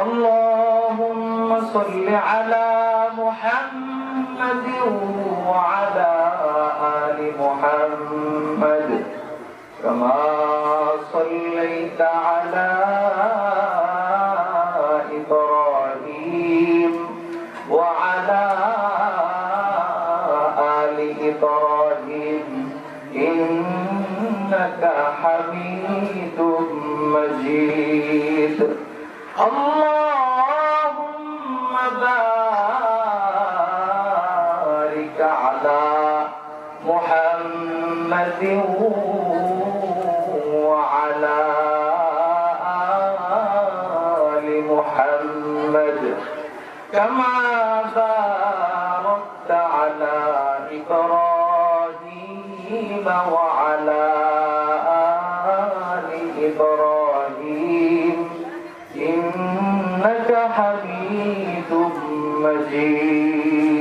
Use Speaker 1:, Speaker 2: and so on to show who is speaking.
Speaker 1: اللهم صل على محمد وعلى آل محمد كما صليت على إبراهيم وعلى آل إبراهيم إنك حميد مجيد. اللهم بارك على محمد وعلى آل محمد كما باركت على إبراهيم وعلى آل إبراهيم إنك حميد مجيد.